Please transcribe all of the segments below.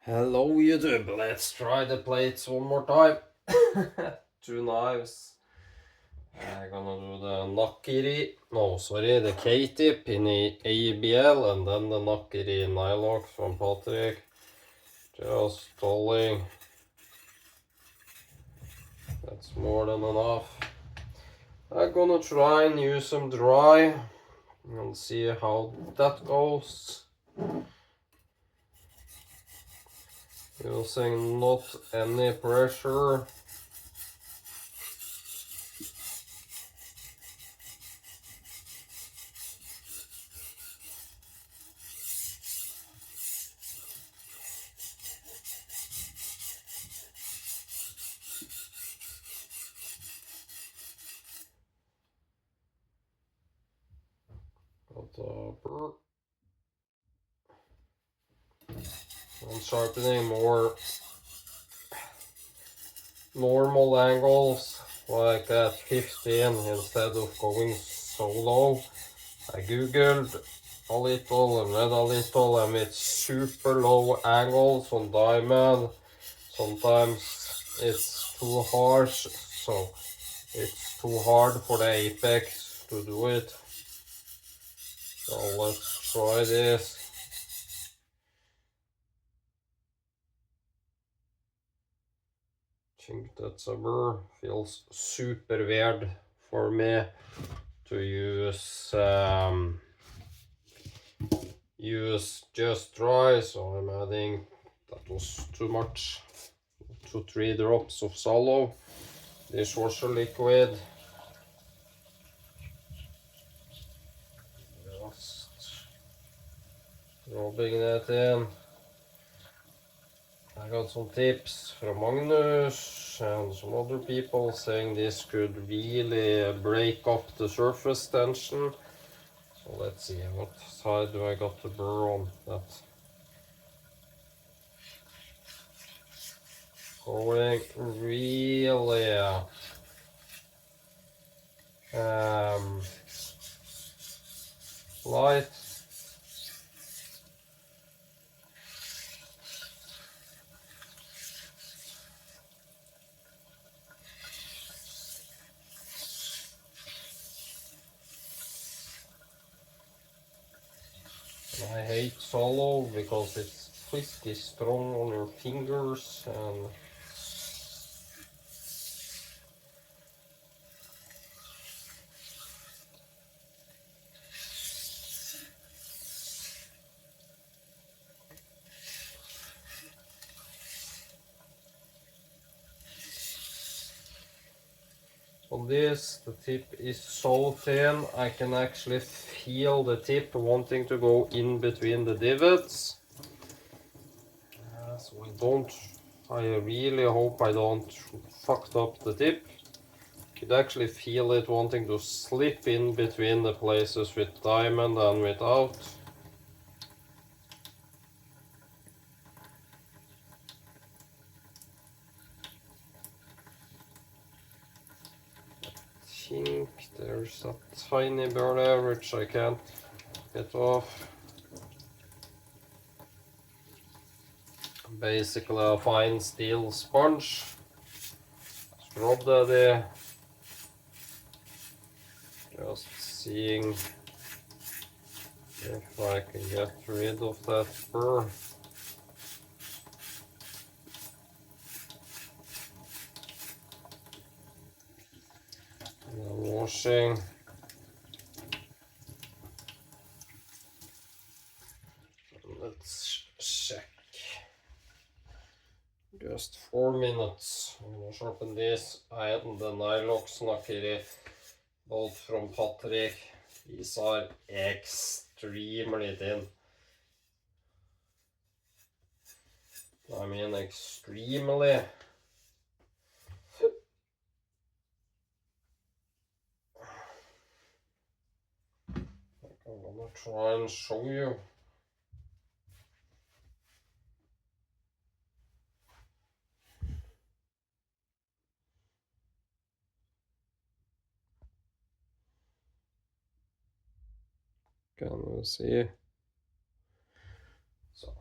Hello YouTube, let's try the plates one more time. Two knives. I'm gonna do the K-tip in the ABL and then the Nakiri Nylock from Patrick. Just tolling. That's more than enough. I'm gonna try and use some dry and see how that goes. Using not any pressure. I'm sharpening more normal angles, like at 15 instead of going so low. I googled a little and read a little, and with super low angles on diamond, sometimes it's too harsh, so it's too hard for the apex to do it. So let's try this. I think that's a burr. Feels super weird for me to use just dry, so I'm adding, that was too much, 2-3 drops of sallow dishwasher liquid. Just rubbing that in. I got some tips from Magnus and some other people saying this could really break up the surface tension. So let's see, what side do I got the burr on? That going really light. I hate solo because it's twisty strong on your fingers, and on this the tip is so thin I can actually feel the tip wanting to go in between the divots. So I really hope I don't fucked up the tip. You could actually feel it wanting to slip in between the places with diamond and without. I think there's a tiny burr there which I can't get off. Basically a fine steel sponge. Rub that there. Just seeing if I can get rid of that burr. Washing. Let's check. Just 4 minutes. I'm gonna sharpen this. I had the Nylox Nakiri, both from Patrick. These are extremely thin. I mean extremely. I'm gonna try and show you. Can we see? So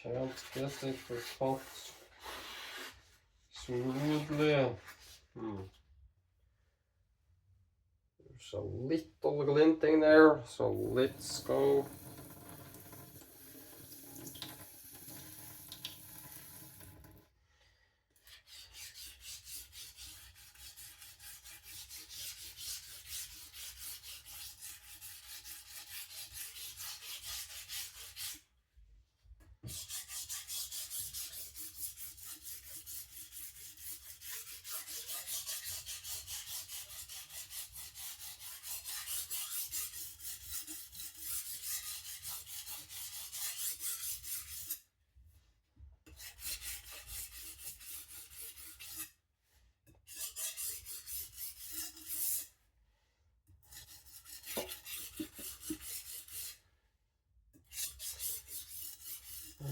can't get it to cut smoothly. There's a little glinting there, so let's go.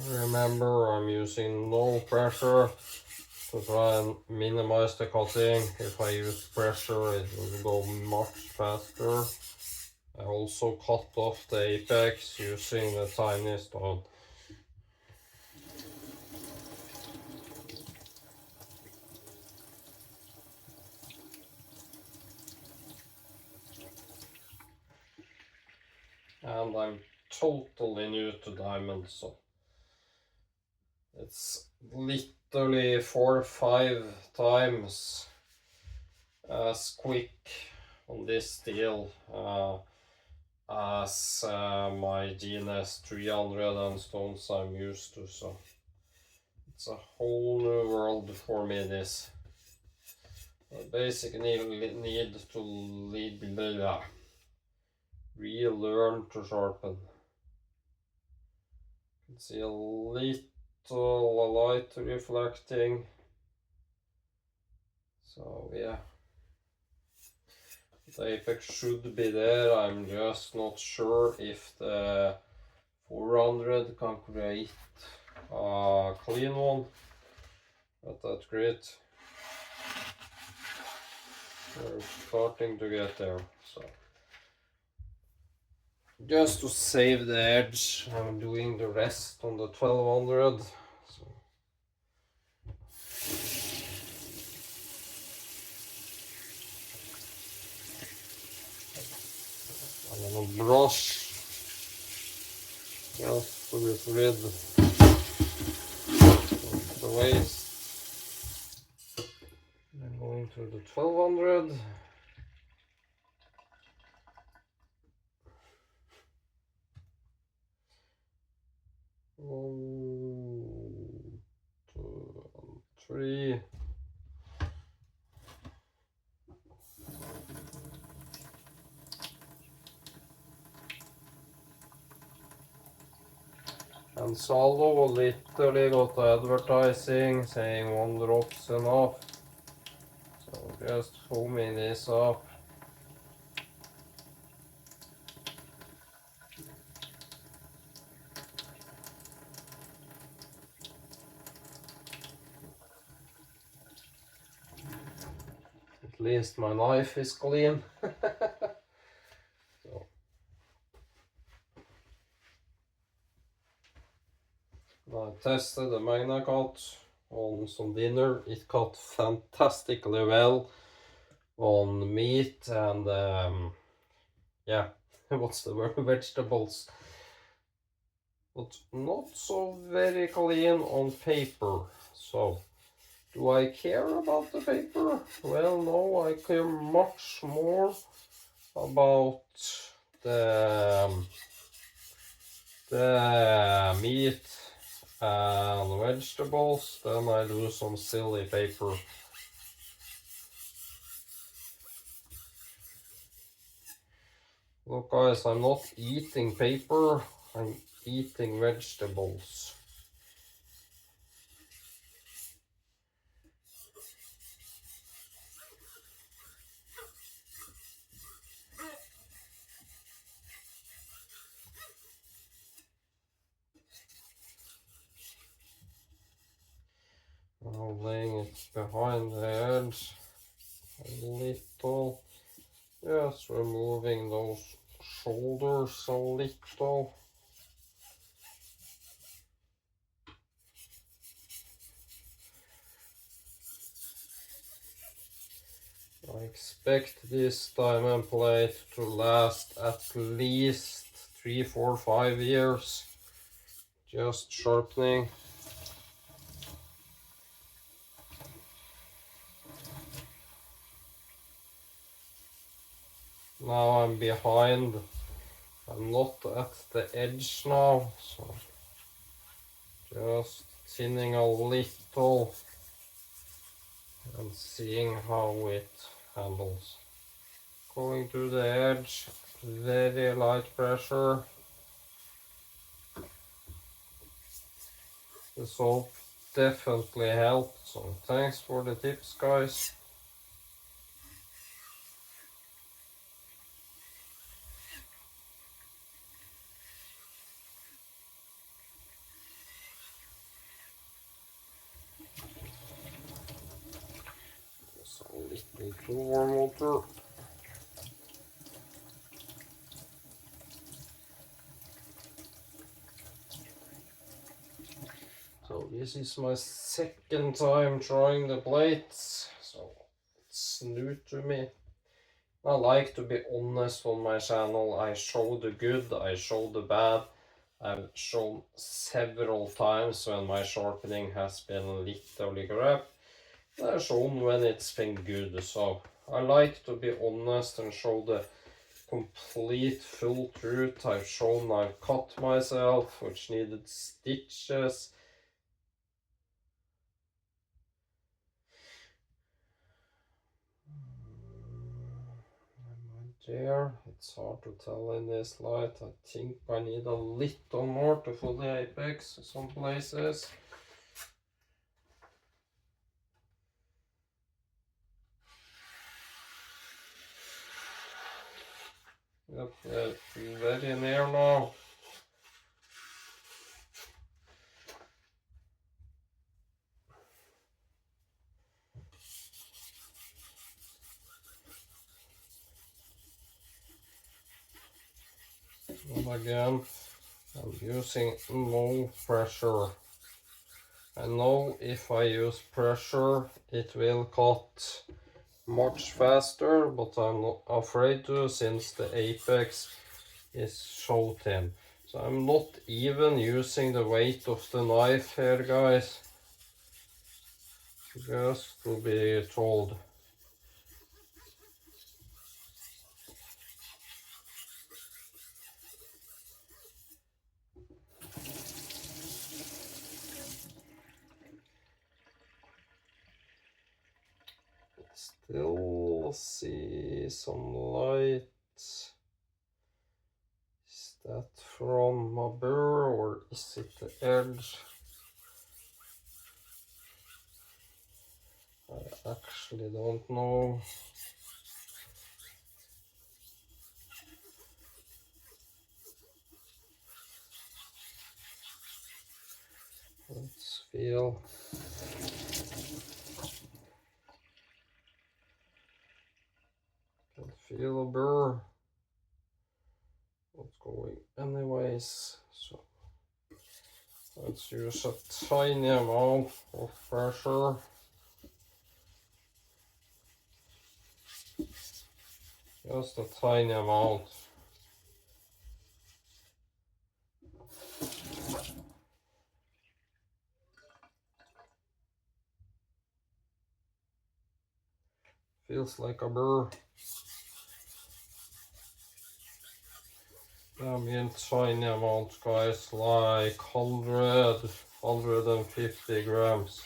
Remember, I'm using no pressure to try and minimize the cutting. If I use pressure, it will go much faster. I also cut off the apex using the tiny stone. And I'm totally new to diamonds, so it's literally 4 or 5 times as quick on this steel as my GNS 300 and stones I'm used to, so it's a whole new world for me, this. I basically need to relearn to sharpen. You can see a little light reflecting, so yeah. The apex should be there. I'm just not sure if the 400 can create a clean one, but that's great. We're starting to get there, so just to save the edge, I'm doing the rest on the 1200. So. I'm gonna brush just to get rid of the waste. I'm going to the 1200. One, two, and three. And Saldo literally got advertising saying 1 drop's enough. So just foaming this up. At least my knife is clean. So. I tested the Magna cut on some dinner. It cut fantastically well on meat and yeah, what's the word, vegetables, but not so very clean on paper. So do I care about the paper? Well, no, I care much more about the meat and vegetables. Then I do some silly paper. Look guys, I'm not eating paper, I'm eating vegetables. Now laying it behind the edge a little, just removing those shoulders a little. expect this diamond plate to last at least 3, 4, 5 years. Just sharpening. Now I'm behind. I'm not at the edge now, so just thinning a little and seeing how it handles. Going to the edge, very light pressure. The soap definitely helped, so thanks for the tips, guys. Just a little too warm water. So this is my second time trying the plates, so it's new to me. I like to be honest on my channel. I show the good, I show the bad. I've shown several times when my sharpening has been literally crap. I've shown when it's been good, so I like to be honest and show the complete full truth. I've shown I've cut myself, which needed stitches. There, it's hard to tell in this light. I think I need a little more to fully apex some places. Yep, very near now. And again, I'm using no pressure. I know if I use pressure, it will cut much faster, but I'm not afraid to since the apex is so thin. So I'm not even using the weight of the knife here, guys. Just to be told. Still see some light. Is that from my burr or is it the edge? I actually don't know. Let's feel. Can feel a burr. Not going anyways. So let's use a tiny amount of pressure. Just a tiny amount. Feels like a burr. I mean tiny amount, guys, like 150 grams.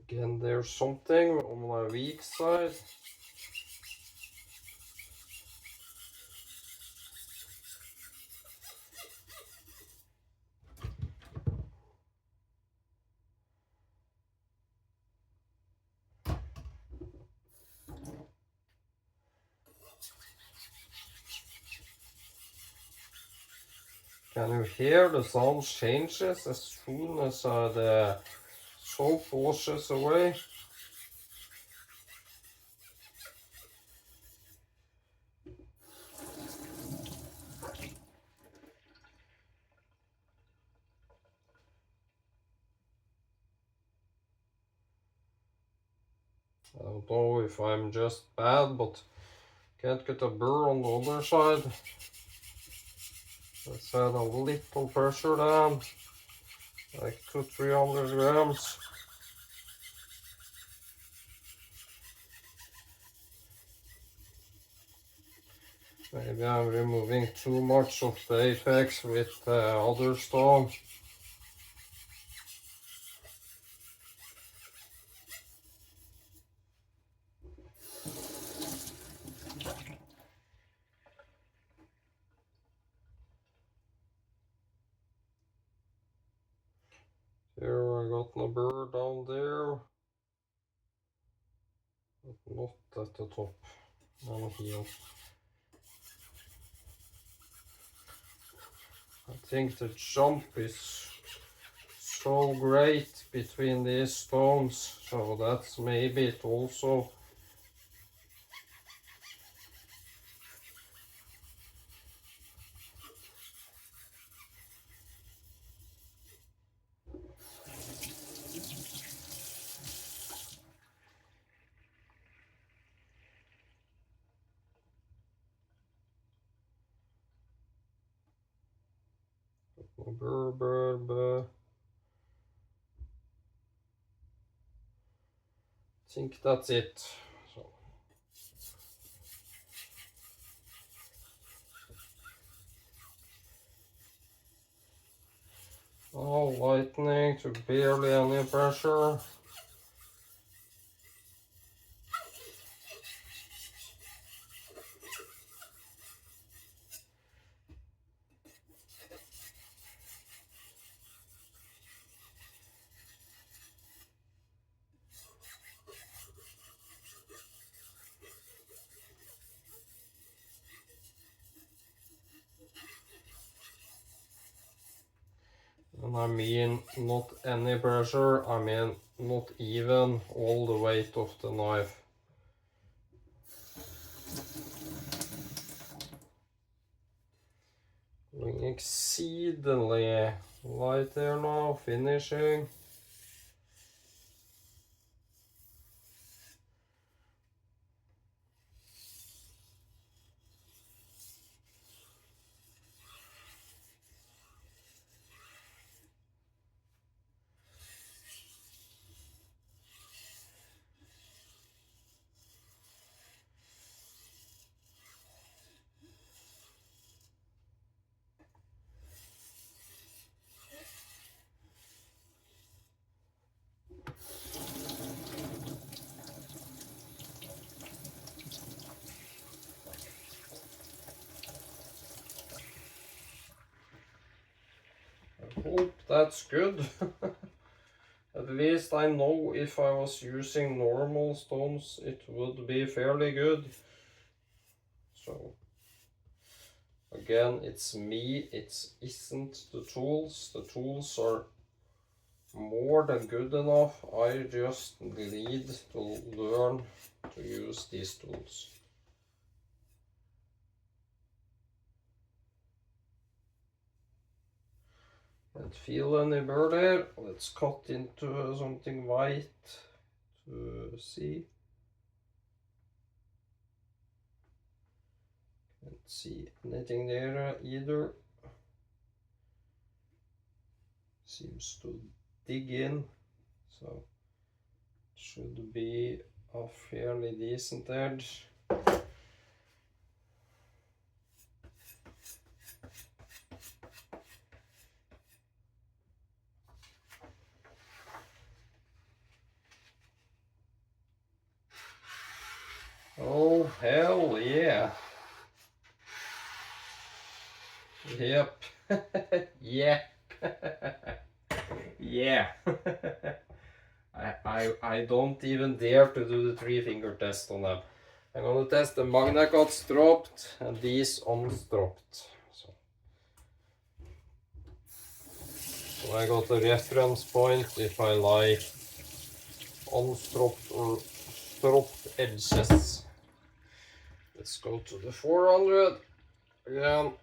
Again, there's something on my weak side. Can you hear the sound changes as soon as the soap washes away? I don't know if I'm just bad, but can't get a burr on the other side. Let's add a little pressure down, like 200-300 grams. Maybe I'm removing too much of the apex with the other stone. There, I got my burr down there, but not at the top, down here. I think the jump is so great between these stones, so that's maybe it also. Burr. I think that's it. So. Oh, lightning to barely any pressure. And I mean not any pressure, I mean not even all the weight of the knife. Going exceedingly light there now, finishing. I hope that's good. At least I know if I was using normal stones it would be fairly good. So again, it's me, it isn't the tools. The tools are more than good enough. I just need to learn to use these tools. Can't feel any burr there. Let's cut into something white to see. Can't see anything there either. Seems to dig in, so it should be a fairly decent edge. Oh, hell yeah. Yep. Yeah. Yeah. I don't even dare to do the 3-finger test on them. I'm gonna test the magnet got stropped and these unstropped. So I got a reference point if I like unstropped or stropped edges. Let's go to the 400 again.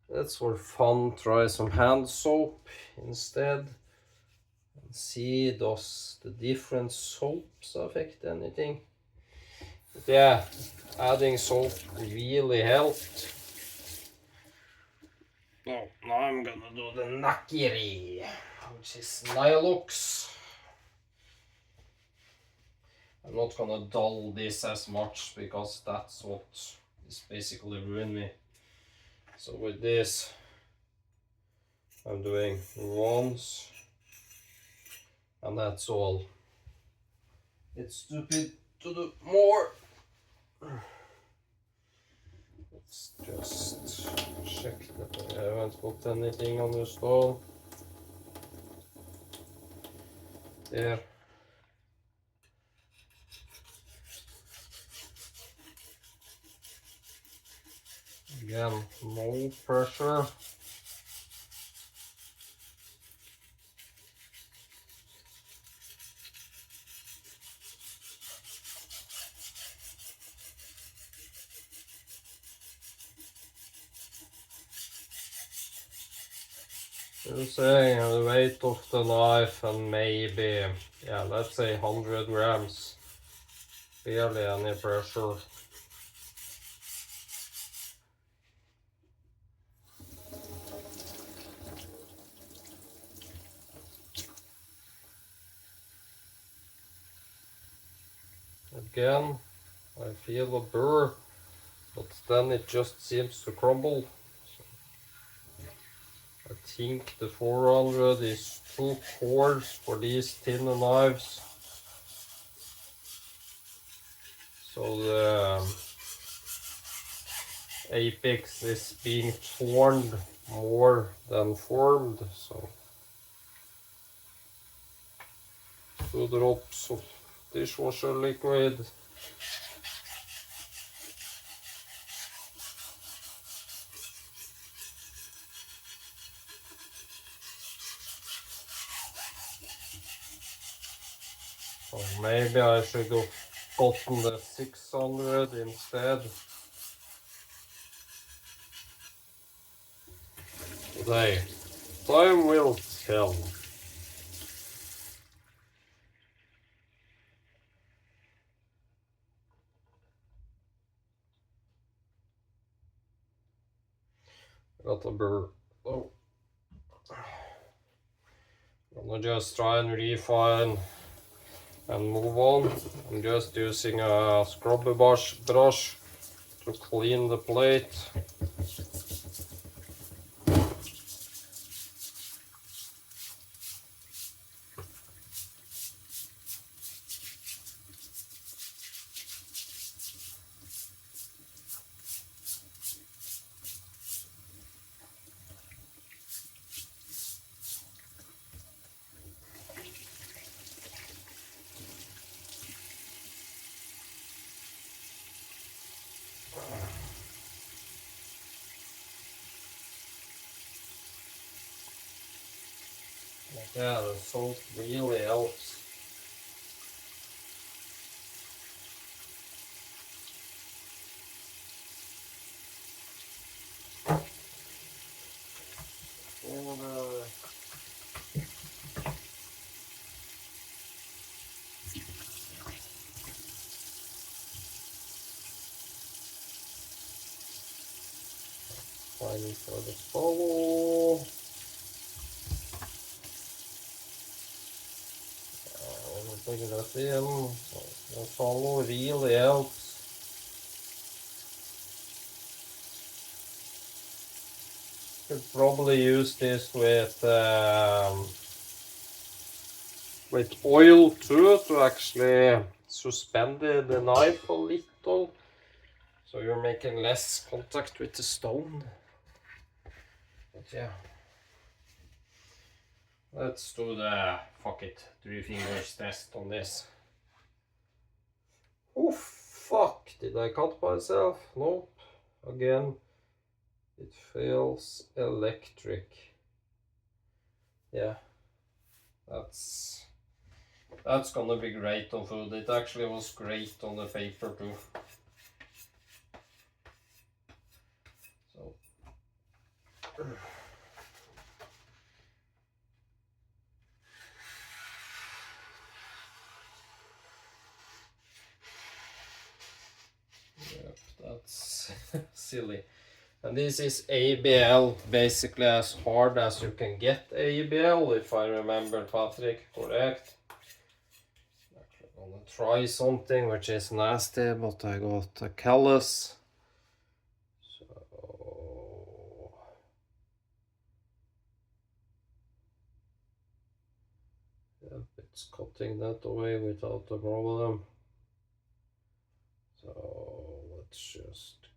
Let's for fun try some hand soap instead and see, does the different soaps affect anything? But yeah, adding soap really helped. Oh, now I'm gonna do the Nakiri, which is Nylux. I'm not gonna dull this as much because that's what is basically ruined me. So with this, I'm doing once, and that's all. It's stupid to do more. Let's just check that I haven't got anything on the stone. There. Again, no pressure. You're saying the weight of the knife and maybe, yeah, let's say 100 grams. Barely any pressure. Again, I feel a burr, but then it just seems to crumble. I think the 400 is too coarse for these thinner knives. So the apex is being formed more than formed. So 2 drops of dishwasher liquid. So maybe I should have gotten the 600 instead. Today, time will tell. Got a burr. Oh. I'm gonna just try and refine and move on. I'm just using a scrubber brush to clean the plate. Yeah, the salt really helps. Finding for the follow. Putting that in. So the follow really helps. Could probably use this with oil too, to actually suspend the knife a little, so you're making less contact with the stone. But yeah, let's do the fuck it 3 fingers test on this. Oh fuck, did I cut myself? Nope. Again, it feels electric. Yeah, that's gonna be great on food. It actually was great on the paper too. So That's silly. And this is ABL, basically as hard as you can get ABL, if I remember Patrick correct. I'm gonna try something which is nasty, but I got a callus. So yep, it's cutting that away without a problem. So let's just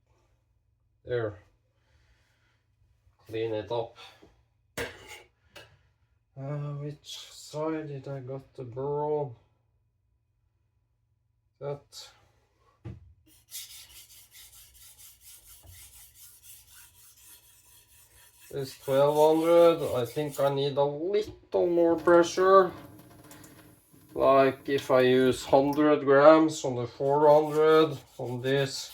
there clean it up. Which side did I got the burr on? That is 1200. I think I need a little more pressure. Like if I use 100 grams on the 400 on this,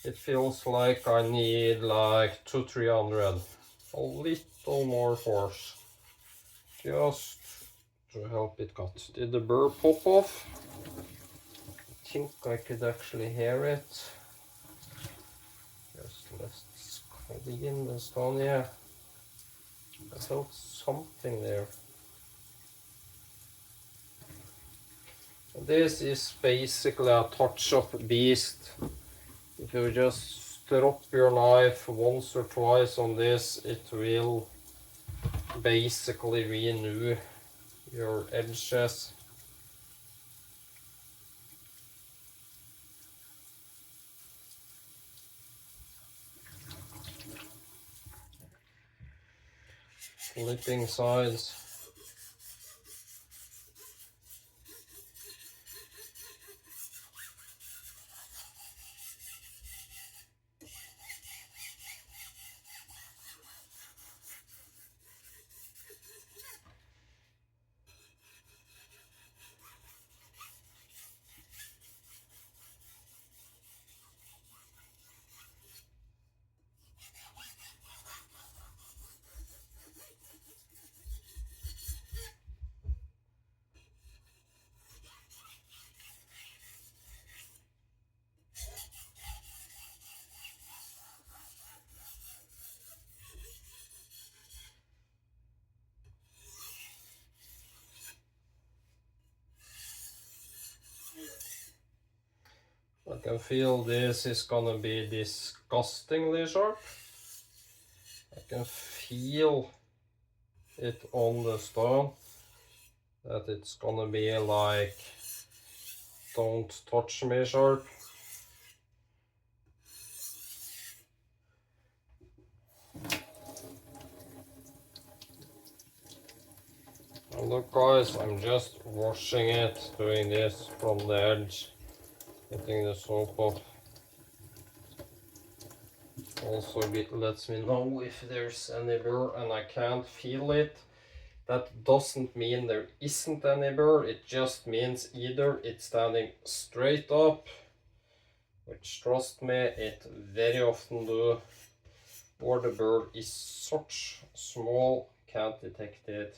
it feels like I need like 200-300. A little more force. Just to help it cut. Did the burr pop off? I think I could actually hear it. Just let's clean the stone. Yeah, I felt something there. This is basically a touch-up beast. If you just drop your knife once or twice on this, it will basically renew your edges. Flipping sides. I can feel this is gonna be disgustingly sharp. I can feel it on the stone that it's gonna be like don't touch me sharp. And look guys, I'm just washing it, doing this from the edge, getting the soap off. Also it lets me know if there's any burr and I can't feel it. That doesn't mean there isn't any burr, it just means either it's standing straight up, which trust me, it very often do, or the burr is such small, can't detect it.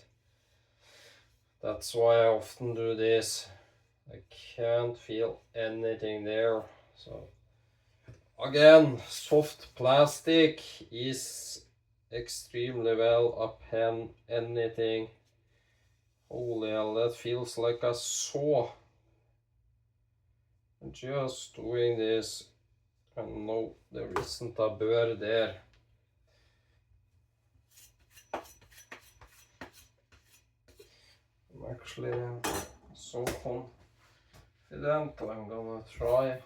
That's why I often do this. I can't feel anything there. So again, soft plastic is extremely well upon anything. Holy hell, that feels like a saw. Just doing this, and no, there isn't a burr there. I'm actually so confident I'm gonna try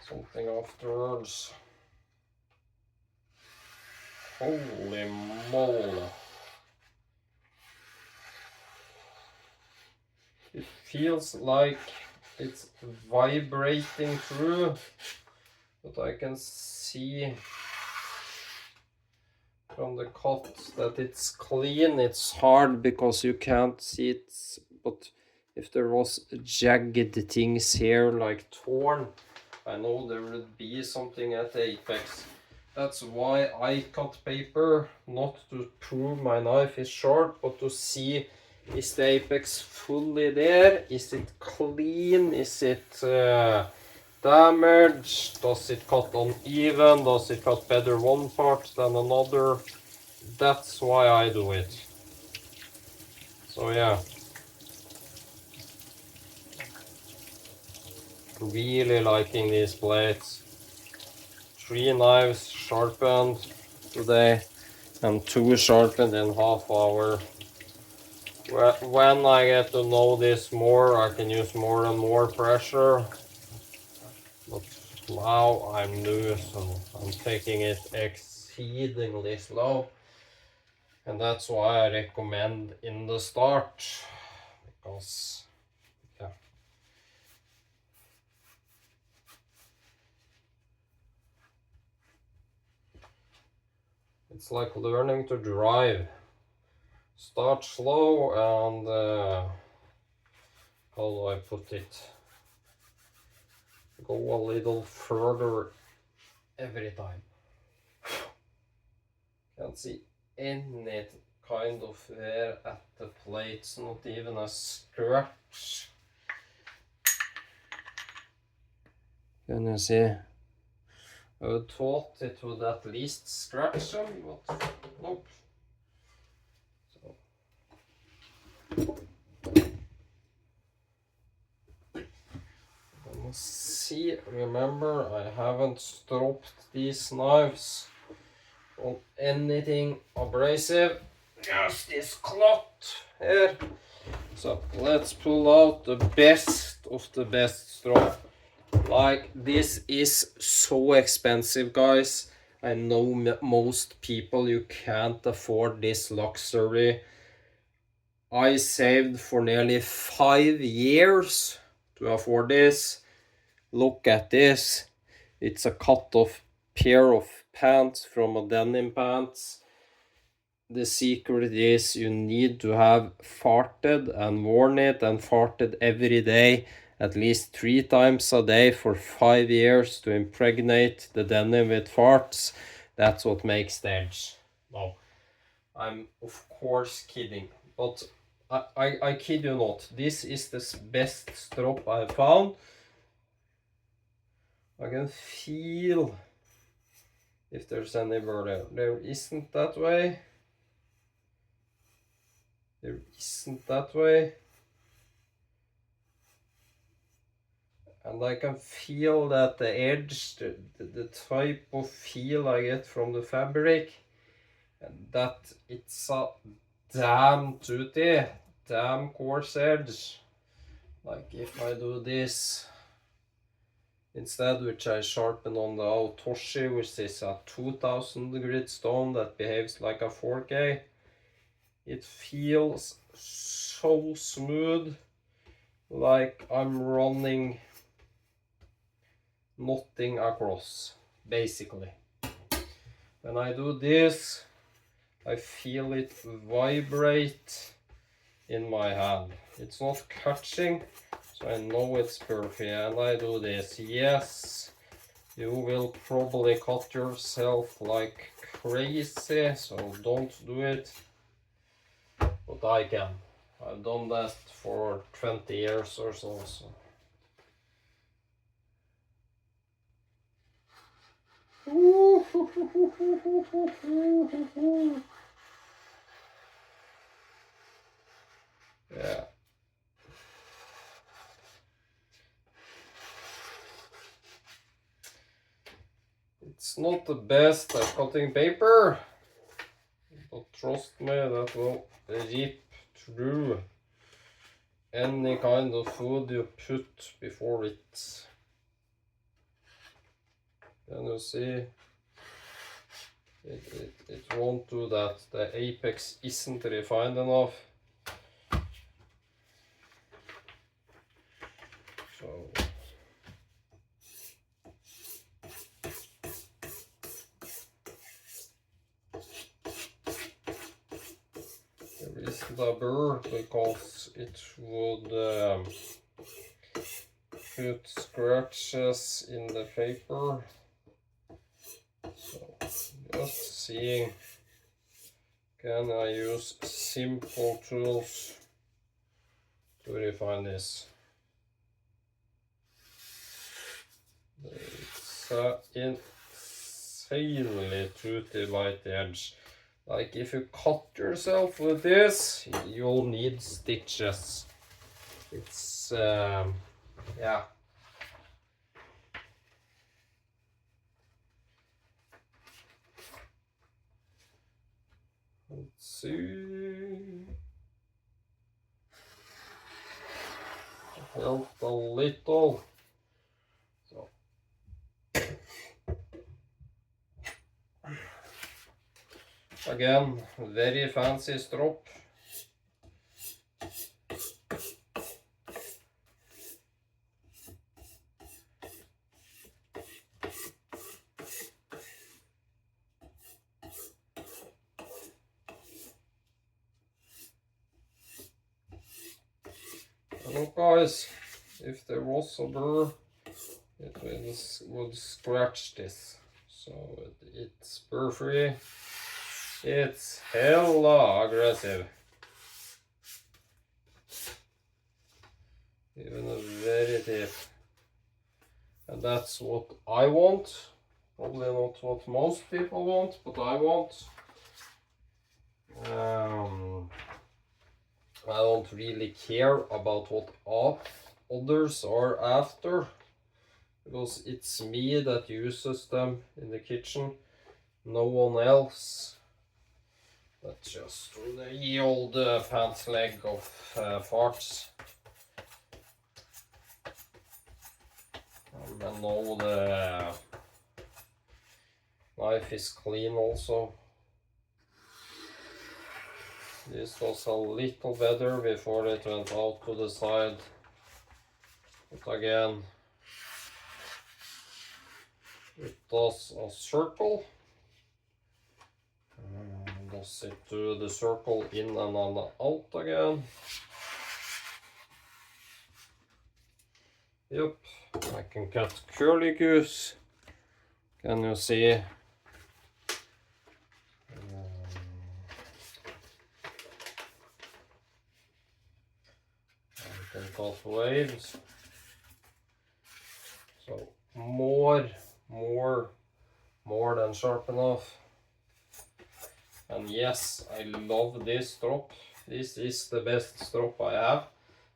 something afterwards. Holy moly. It feels like it's vibrating through, but I can see from the cut that it's clean. It's hard because you can't see it, but if there was jagged things here like torn, I know there would be something at the apex. That's why I cut paper, not to prove my knife is sharp, but to see, is the apex fully there? Is it clean? Is it damage? Does it cut uneven? Does it cut better one part than another? That's why I do it. So yeah. Really liking these blades. 3 knives sharpened today and 2 sharpened in half hour. When I get to know this more, I can use more and more pressure. But now I'm new, so I'm taking it exceedingly slow. And that's why I recommend in the start. Because, yeah. It's like learning to drive. Start slow and how do I put it? Go a little further every time. Can't see any kind of wear at the plates, not even a scratch. Can you see? I would thought it would at least scratch them, but nope. So. Let's see, remember I haven't stropped these knives on anything abrasive, just this cloth here. So let's pull out the best of the best strop. Like, this is so expensive, guys. I know most people, you can't afford this luxury. I saved for nearly 5 years to afford this. Look at this. It's a cut off pair of pants from a denim pants. The secret is you need to have farted and worn it and farted every day, at least 3 times a day for 5 years to impregnate the denim with farts. That's what makes the edge. No, I'm of course kidding, but I kid you not. This is the best strop I found. I can feel if there's any there. There isn't that way. There isn't that way. And I can feel that the edge, the type of feel I get from the fabric, and that it's a damn toothy, damn coarse edge. Like if I do this instead, which I sharpen on the Aotoshi, which is a 2000 grit stone that behaves like a 4K, it feels so smooth, like I'm running knotting across, basically. When I do this, I feel it vibrate in my hand. It's not catching, so I know it's perfect. And I do this. Yes, you will probably cut yourself like crazy, so don't do it. But I can. I've done that for 20 years or so. Yeah. It's not the best at cutting paper, but trust me, that will rip through any kind of food you put before it. Can you see? It won't do that. The apex isn't refined enough. So there isn't a burr because it would put scratches in the paper. So just seeing, can I use simple tools to refine this? it's insanely toothy by the edge. Like if you cut yourself with this, you'll need stitches. It's yeah. Let's see. Help a little. So. Again, very fancy strop. Look guys, if there was a burr, it would scratch this. So it's burr free. It's hella aggressive. Even a very deep. And that's what I want. Probably not what most people want, but I want. I don't really care about what others are after, because it's me that uses them in the kitchen, no one else. That's just the old pants leg of farts. And I know the knife is clean also. This was a little better before it went out to the side. But again, it does a circle. Does it do the circle in and out again. Yep, I can cut curly goose. Can you see? I can cut waves. So more than sharp enough. And yes, I love this strop. This is the best strop I have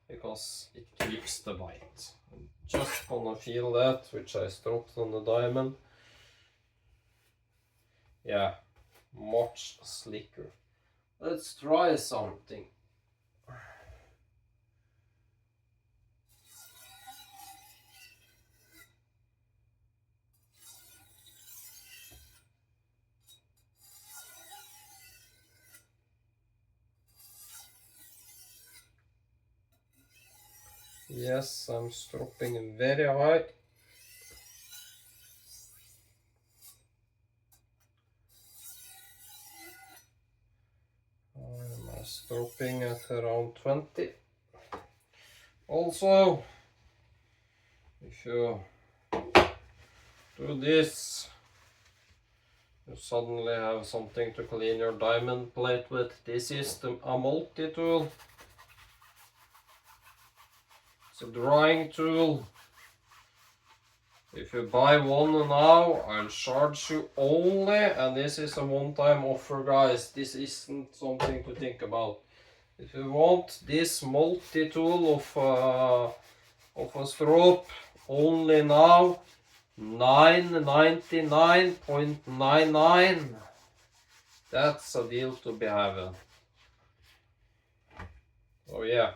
because it keeps the bite. I'm just gonna feel that, which I stropped on the diamond. Yeah, much slicker. Let's try something. Yes, I'm stropping very high. I'm stropping at around 20. Also, if you do this, you suddenly have something to clean your diamond plate with. This is a multi-tool. It's a drying tool. If you buy one now, I'll charge you only, and this is a one-time offer guys, this isn't something to think about. If you want this multi-tool of a strop, only now, $9.99.99. That's a deal to be having. Oh yeah,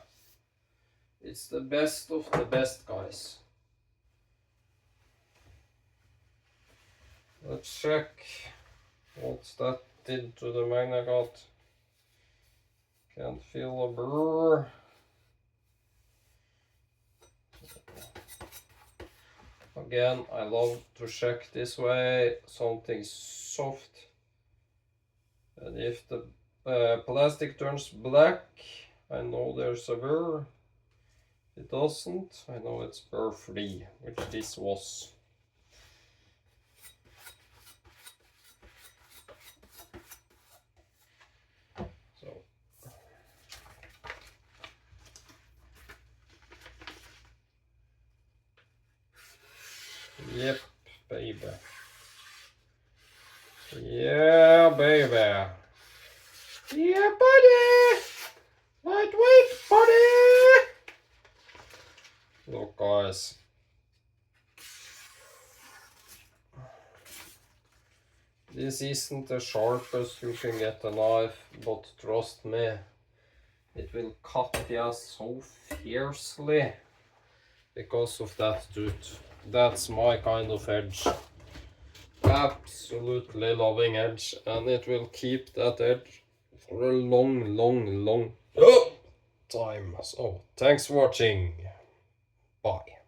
it's the best of the best guys. Let's check what's that did to the magnagot. Can't feel a burr. Again, I love to check this way, something soft. And if the plastic turns black, I know there's a burr. If it doesn't, I know it's burr free, which this was. Yep, baby. Yeah, baby. Yeah, buddy. Lightweight, buddy. Look, guys. This isn't the sharpest you can get a knife, but trust me, it will cut you so fiercely because of that tooth. That's my kind of edge. Absolutely loving edge, and it will keep that edge for a long time. So thanks for watching. Bye.